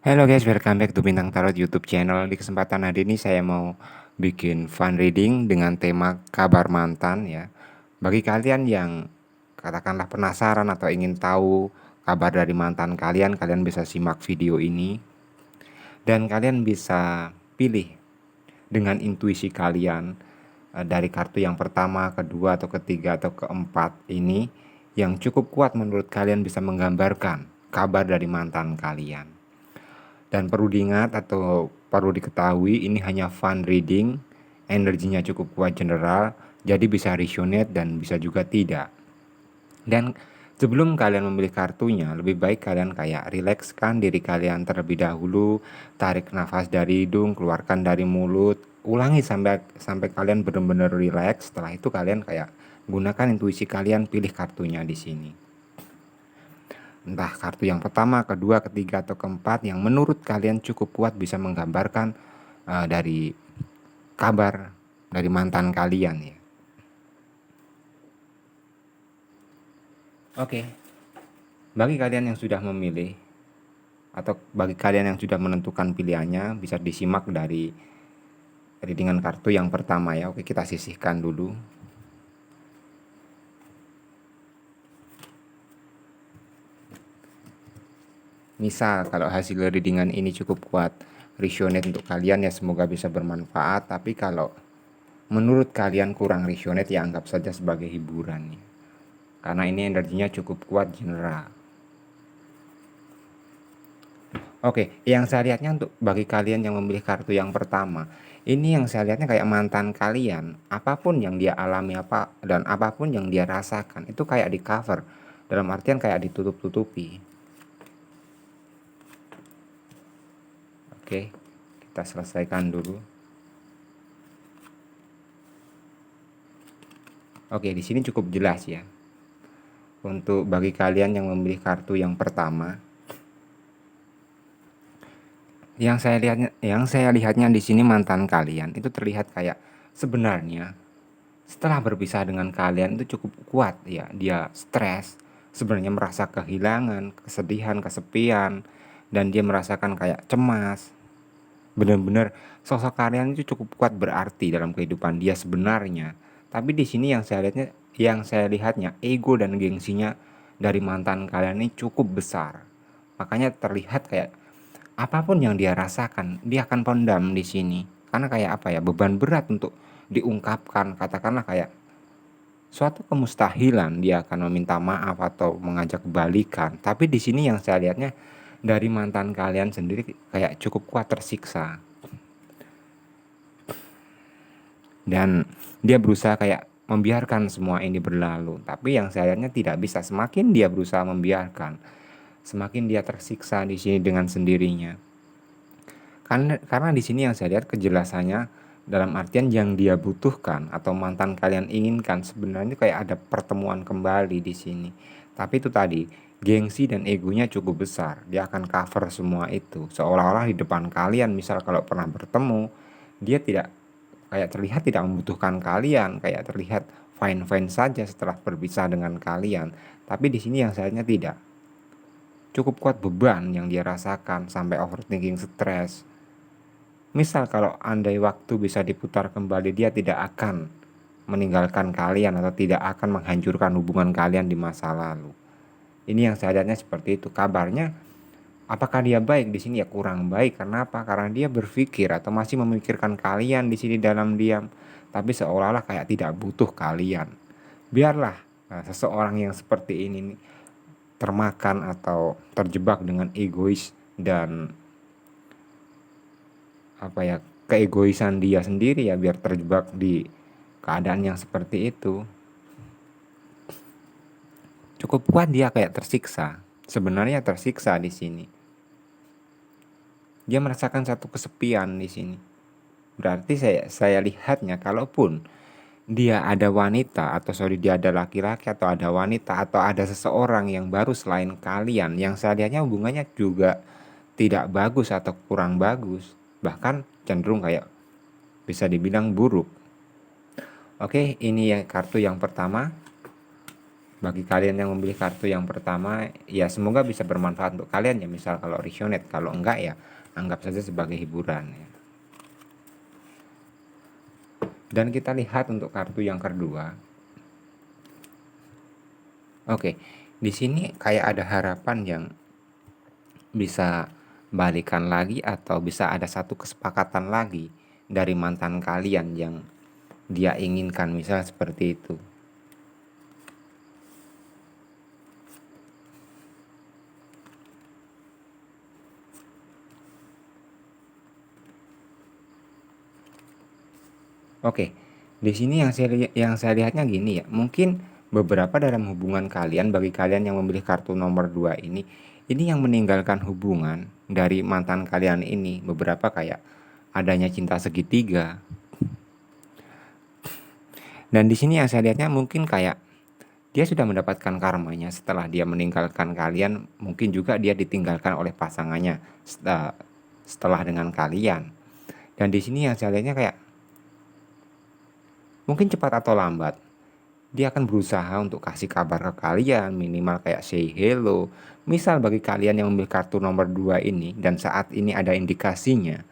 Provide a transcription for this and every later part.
Halo guys, welcome back to Bintang Tarot YouTube channel. Di kesempatan hari ini saya mau bikin fun reading dengan tema kabar mantan ya. Bagi kalian yang katakanlah penasaran atau ingin tahu kabar dari mantan kalian, kalian bisa simak video ini dan kalian bisa pilih dengan intuisi kalian dari kartu yang pertama, kedua atau ketiga atau keempat ini yang cukup kuat menurut kalian bisa menggambarkan kabar dari mantan kalian. Dan perlu diingat atau perlu diketahui ini hanya fun reading, energinya cukup kuat general, jadi bisa resonate dan bisa juga tidak. Dan sebelum kalian memilih kartunya, lebih baik kalian kayak rilekskan diri kalian terlebih dahulu, tarik nafas dari hidung, keluarkan dari mulut, ulangi sampai kalian benar-benar rileks. Setelah itu kalian kayak gunakan intuisi kalian, pilih kartunya di sini. Entah kartu yang pertama, kedua, ketiga, atau keempat yang menurut kalian cukup kuat bisa menggambarkan dari kabar dari mantan kalian ya. Oke, bagi kalian yang sudah memilih atau bagi kalian yang sudah menentukan pilihannya bisa disimak dari readingan kartu yang pertama ya. Oke, kita sisihkan dulu. Misal kalau hasil readingan ini cukup kuat resonate untuk kalian ya, semoga bisa bermanfaat. Tapi kalau menurut kalian kurang resonate ya anggap saja sebagai hiburan ya. Karena ini energinya cukup kuat general. Oke, yang saya lihatnya untuk bagi kalian yang memilih kartu yang pertama, ini yang saya lihatnya kayak mantan kalian, apapun yang dia alami apa dan apapun yang dia rasakan itu kayak di cover, dalam artian kayak ditutup-tutupi. Oke, kita selesaikan dulu. Oke, di sini cukup jelas ya. Untuk bagi kalian yang memilih kartu yang pertama, yang saya lihatnya di sini mantan kalian itu terlihat kayak sebenarnya setelah berpisah dengan kalian itu cukup kuat ya, dia stres, sebenarnya merasa kehilangan, kesedihan, kesepian, dan dia merasakan kayak cemas. Benar-benar sosok kalian itu cukup kuat berarti dalam kehidupan dia sebenarnya. Tapi di sini yang saya lihatnya ego dan gengsinya dari mantan kalian ini cukup besar. Makanya terlihat kayak apapun yang dia rasakan, dia akan pendam di sini. Karena kayak apa ya, beban berat untuk diungkapkan. Katakanlah kayak suatu kemustahilan dia akan meminta maaf atau mengajak balikan. Tapi di sini yang saya lihatnya dari mantan kalian sendiri kayak cukup kuat tersiksa. Dan dia berusaha kayak membiarkan semua ini berlalu. Tapi yang saya lihatnya tidak bisa. Semakin dia berusaha membiarkan, semakin dia tersiksa di sini dengan sendirinya. Karena di sini yang saya lihat kejelasannya dalam artian yang dia butuhkan atau mantan kalian inginkan sebenarnya kayak ada pertemuan kembali di sini. Tapi itu tadi, gengsi dan egonya cukup besar. Dia akan cover semua itu. Seolah-olah di depan kalian misal kalau pernah bertemu, dia tidak kayak terlihat tidak membutuhkan kalian, kayak terlihat fine-fine saja setelah berpisah dengan kalian. Tapi di sini yang saya lihatnya tidak. Cukup kuat beban yang dia rasakan sampai overthinking, stres. Misal kalau andai waktu bisa diputar kembali, dia tidak akan meninggalkan kalian atau tidak akan menghancurkan hubungan kalian di masa lalu. Ini yang saya lihatnya seperti itu. Kabarnya apakah dia baik di sini ya kurang baik. Karena apa? Karena dia berpikir atau masih memikirkan kalian di sini dalam diam, tapi seolah-olah kayak tidak butuh kalian. Biarlah seseorang yang seperti ini termakan atau terjebak dengan egois dan apa ya, keegoisan dia sendiri ya, biar terjebak di keadaan yang seperti itu. Cukup kuat dia kayak tersiksa. Sebenarnya tersiksa di sini. Dia merasakan satu kesepian di sini. Berarti saya lihatnya kalaupun dia ada wanita atau dia ada laki-laki atau ada wanita atau ada seseorang yang baru selain kalian, yang saya lihatnya hubungannya juga tidak bagus atau kurang bagus, bahkan cenderung kayak bisa dibilang buruk. Oke, ini ya kartu yang pertama. Bagi kalian yang memilih kartu yang pertama, ya semoga bisa bermanfaat untuk kalian ya. Misal kalau resonate, kalau enggak ya anggap saja sebagai hiburan ya. Dan kita lihat untuk kartu yang kedua. Oke, di sini kayak ada harapan yang bisa balikan lagi atau bisa ada satu kesepakatan lagi dari mantan kalian yang dia inginkan, misalnya seperti itu. Oke, di sini yang saya lihatnya gini ya, mungkin beberapa dalam hubungan kalian, bagi kalian yang memilih kartu nomor 2 ini yang meninggalkan hubungan dari mantan kalian ini, beberapa kayak adanya cinta segitiga. Dan di sini yang saya lihatnya mungkin kayak dia sudah mendapatkan karmanya setelah dia meninggalkan kalian, mungkin juga dia ditinggalkan oleh pasangannya setelah dengan kalian. Dan di sini yang saya lihatnya kayak mungkin cepat atau lambat dia akan berusaha untuk kasih kabar ke kalian, minimal kayak say hello. Misal bagi kalian yang memilih kartu nomor 2 ini dan saat ini ada indikasinya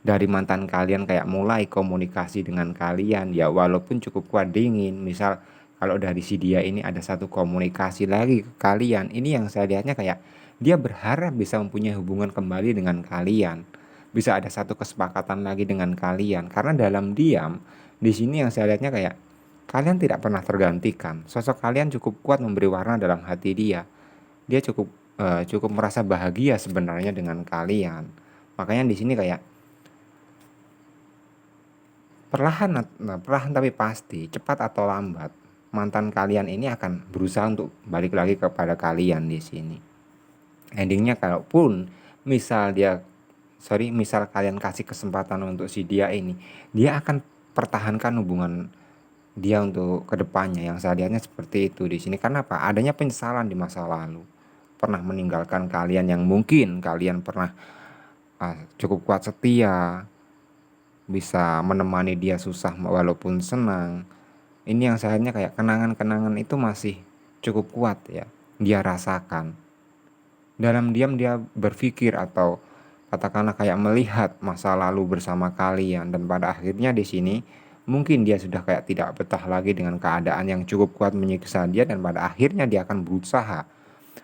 dari mantan kalian kayak mulai komunikasi dengan kalian, ya walaupun cukup kuat dingin. Misal kalau dari si dia ini ada satu komunikasi lagi ke kalian, ini yang saya lihatnya kayak dia berharap bisa mempunyai hubungan kembali dengan kalian, bisa ada satu kesepakatan lagi dengan kalian. Karena dalam diam di sini yang saya lihatnya kayak kalian tidak pernah tergantikan. Sosok kalian cukup kuat memberi warna dalam hati dia. Dia cukup merasa bahagia sebenarnya dengan kalian. Makanya di sini kayak perlahan tapi pasti, cepat atau lambat, mantan kalian ini akan berusaha untuk balik lagi kepada kalian di sini. Endingnya kalaupun misal kalian kasih kesempatan untuk si dia ini, dia akan pertahankan hubungan dia untuk kedepannya. Yang saya lihatnya seperti itu di sini. Karena apa? Adanya penyesalan di masa lalu, pernah meninggalkan kalian yang mungkin kalian pernah cukup kuat setia, bisa menemani dia susah walaupun senang. Ini yang sayangnya kayak kenangan-kenangan itu masih cukup kuat ya, dia rasakan. Dalam diam dia berpikir atau katakanlah kayak melihat masa lalu bersama kalian, dan pada akhirnya di sini mungkin dia sudah kayak tidak betah lagi dengan keadaan yang cukup kuat menyiksa dia, dan pada akhirnya dia akan berusaha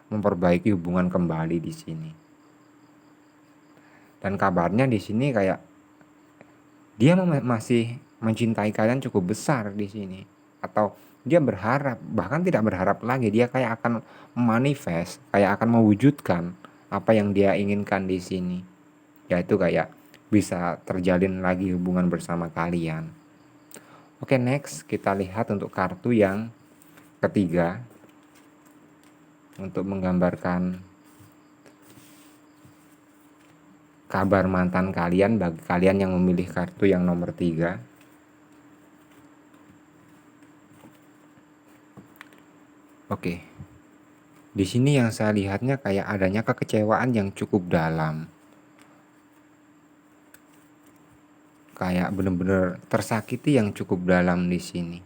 memperbaiki hubungan kembali di sini. Dan kabarnya di sini kayak dia masih mencintai kalian cukup besar di sini, atau dia berharap, bahkan tidak berharap lagi, dia kayak akan manifest, kayak akan mewujudkan apa yang dia inginkan di sini, yaitu kayak bisa terjalin lagi hubungan bersama kalian. Oke, next kita lihat untuk kartu yang ketiga untuk menggambarkan kabar mantan kalian bagi kalian yang memilih kartu yang nomor 3. Oke. Di sini yang saya lihatnya kayak adanya kekecewaan yang cukup dalam. Kayak benar-benar tersakiti yang cukup dalam di sini.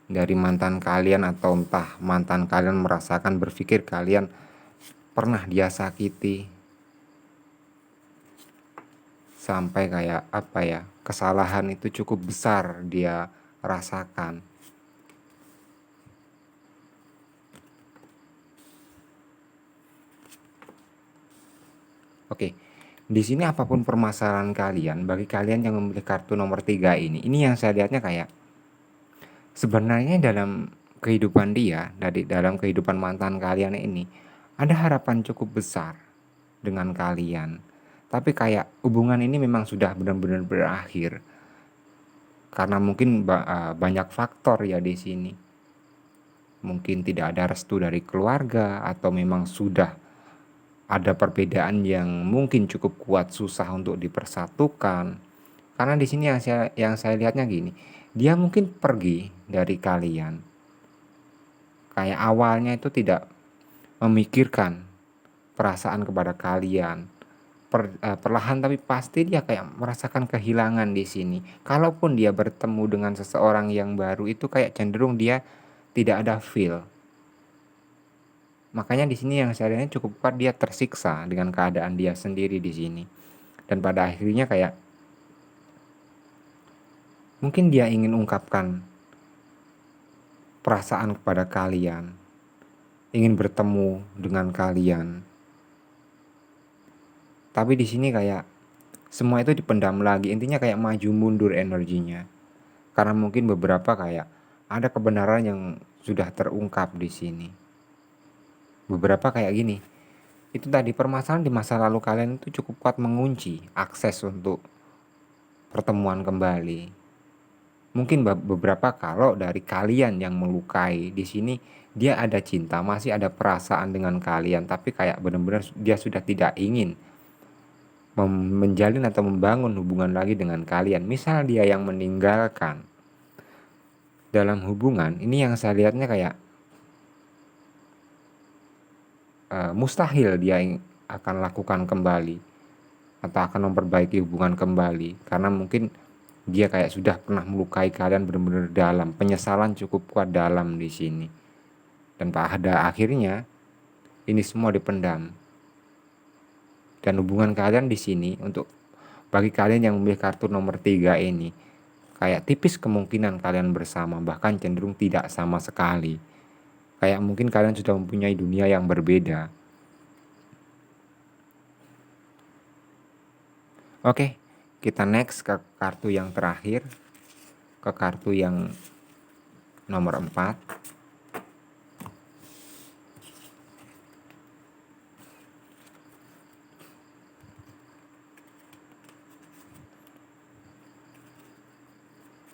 Dari mantan kalian, atau entah mantan kalian merasakan berpikir kalian pernah dia sakiti. Sampai kayak apa ya, kesalahan itu cukup besar dia rasakan. Oke, di sini apapun permasalahan kalian, bagi kalian yang memilih kartu nomor 3 ini yang saya lihatnya kayak sebenarnya dalam kehidupan dia, dari dalam kehidupan mantan kalian ini, ada harapan cukup besar dengan kalian. Tapi kayak hubungan ini memang sudah benar-benar berakhir. Karena mungkin banyak faktor ya di sini. Mungkin tidak ada restu dari keluarga, atau memang sudah ada perbedaan yang mungkin cukup kuat, susah untuk dipersatukan. Karena di sini yang saya lihatnya gini, dia mungkin pergi dari kalian. Kayak awalnya itu tidak memikirkan perasaan kepada kalian. Perlahan tapi pasti dia kayak merasakan kehilangan di sini. Kalaupun dia bertemu dengan seseorang yang baru, itu kayak cenderung dia tidak ada feel. Makanya di sini yang saya lihat cukup kuat, dia tersiksa dengan keadaan dia sendiri di sini. Dan pada akhirnya kayak mungkin dia ingin ungkapkan perasaan kepada kalian, ingin bertemu dengan kalian. Tapi di sini kayak semua itu dipendam lagi, intinya kayak maju mundur energinya. Karena mungkin beberapa kayak ada kebenaran yang sudah terungkap di sini. Beberapa kayak gini. Itu tadi permasalahan di masa lalu kalian itu cukup kuat mengunci akses untuk pertemuan kembali. Mungkin beberapa kalau dari kalian yang melukai di sini dia ada cinta, masih ada perasaan dengan kalian, tapi kayak benar-benar dia sudah tidak ingin menjalin atau membangun hubungan lagi dengan kalian. Misal dia yang meninggalkan dalam hubungan, ini yang saya lihatnya kayak mustahil dia akan lakukan kembali atau akan memperbaiki hubungan kembali, karena mungkin dia kayak sudah pernah melukai kalian benar-benar dalam, penyesalan cukup kuat dalam di sini. Dan pada akhirnya ini semua dipendam. Dan hubungan kalian di sini, untuk bagi kalian yang memilih kartu nomor 3 ini, kayak tipis kemungkinan kalian bersama, bahkan cenderung tidak sama sekali. Kayak mungkin kalian sudah mempunyai dunia yang berbeda. Oke, kita next ke kartu yang terakhir, ke kartu yang nomor 4.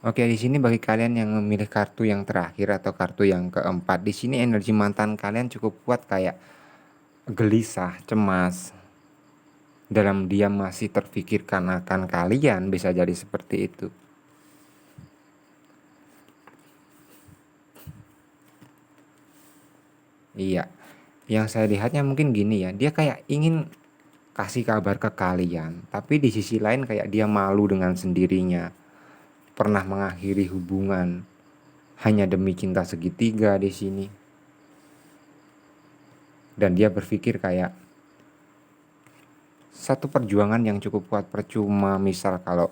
Oke, di sini bagi kalian yang memilih kartu yang terakhir atau kartu yang keempat, di sini energi mantan kalian cukup kuat, kayak gelisah, cemas. Dalam diam masih terfikirkan akan kalian, bisa jadi seperti itu. Iya, yang saya lihatnya mungkin gini ya, dia kayak ingin kasih kabar ke kalian, tapi di sisi lain kayak dia malu dengan sendirinya. Pernah mengakhiri hubungan hanya demi cinta segitiga di sini. Dan dia berpikir kayak satu perjuangan yang cukup kuat percuma, misal kalau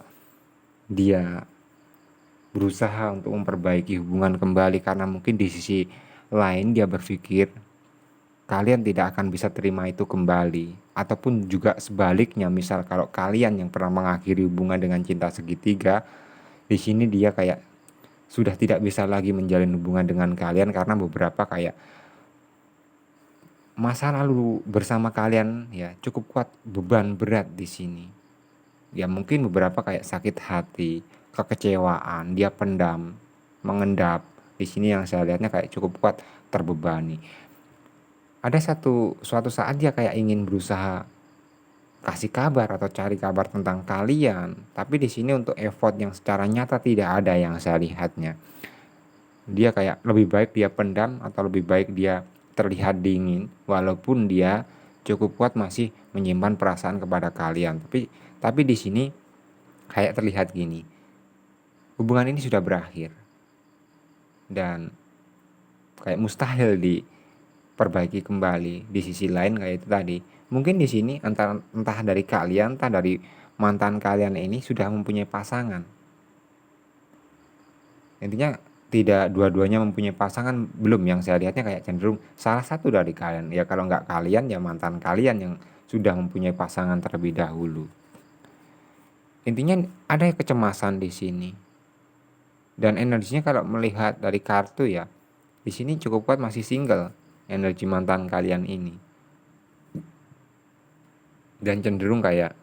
dia berusaha untuk memperbaiki hubungan kembali, karena mungkin di sisi lain dia berpikir kalian tidak akan bisa terima itu kembali. Ataupun juga sebaliknya, misal kalau kalian yang pernah mengakhiri hubungan dengan cinta segitiga, di sini dia kayak sudah tidak bisa lagi menjalin hubungan dengan kalian, karena beberapa kayak masa lalu bersama kalian ya cukup kuat beban berat di sini. Ya mungkin beberapa kayak sakit hati, kekecewaan, dia pendam, mengendap. Di sini yang saya lihatnya kayak cukup kuat terbebani. Ada suatu saat dia kayak ingin berusaha kasih kabar atau cari kabar tentang kalian, tapi di sini untuk effort yang secara nyata tidak ada yang saya lihatnya. Dia kayak lebih baik dia pendam atau lebih baik dia terlihat dingin, walaupun dia cukup kuat masih menyimpan perasaan kepada kalian. Tapi di sini kayak terlihat gini, hubungan ini sudah berakhir dan kayak mustahil diperbaiki kembali. Di sisi lain kayak itu tadi, mungkin di sini entah dari kalian, entah dari mantan kalian ini sudah mempunyai pasangan. Intinya tidak dua-duanya mempunyai pasangan, belum. Yang saya lihatnya kayak cenderung salah satu dari kalian. Ya kalau nggak kalian ya mantan kalian yang sudah mempunyai pasangan terlebih dahulu. Intinya ada kecemasan di sini. Dan energinya kalau melihat dari kartu ya, di sini cukup kuat masih single energi mantan kalian ini. Dan cenderung kayak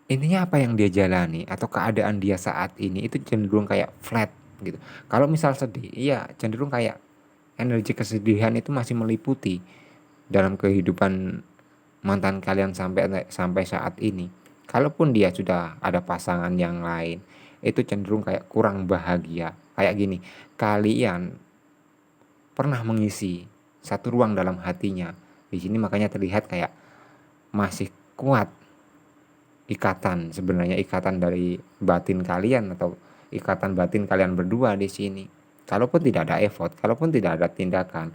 intinya apa yang dia jalani atau keadaan dia saat ini itu cenderung kayak flat gitu. Kalau misal sedih, iya cenderung kayak energi kesedihan itu masih meliputi dalam kehidupan mantan kalian sampai saat ini. Kalaupun dia sudah ada pasangan yang lain, itu cenderung kayak kurang bahagia. Kayak gini, kalian pernah mengisi satu ruang dalam hatinya. Di sini makanya terlihat kayak masih kuat ikatan, sebenarnya ikatan dari batin kalian atau ikatan batin kalian berdua di sini. kalaupun tidak ada effort, kalaupun tidak ada tindakan,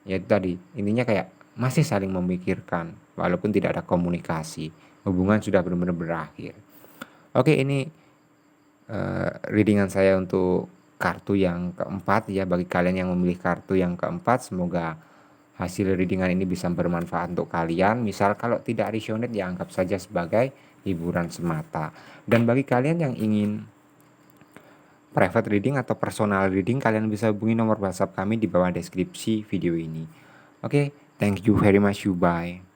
ya itu tadi intinya kayak masih saling memikirkan walaupun tidak ada komunikasi, hubungan sudah benar-benar berakhir. Oke, ini readingan saya untuk kartu yang keempat ya. Bagi kalian yang memilih kartu yang keempat, semoga hasil readingan ini bisa bermanfaat untuk kalian. Misal kalau tidak resonate ya anggap saja sebagai hiburan semata. Dan bagi kalian yang ingin private reading atau personal reading, kalian bisa hubungi nomor WhatsApp kami di bawah deskripsi video ini. Oke, thank you very much, you bye.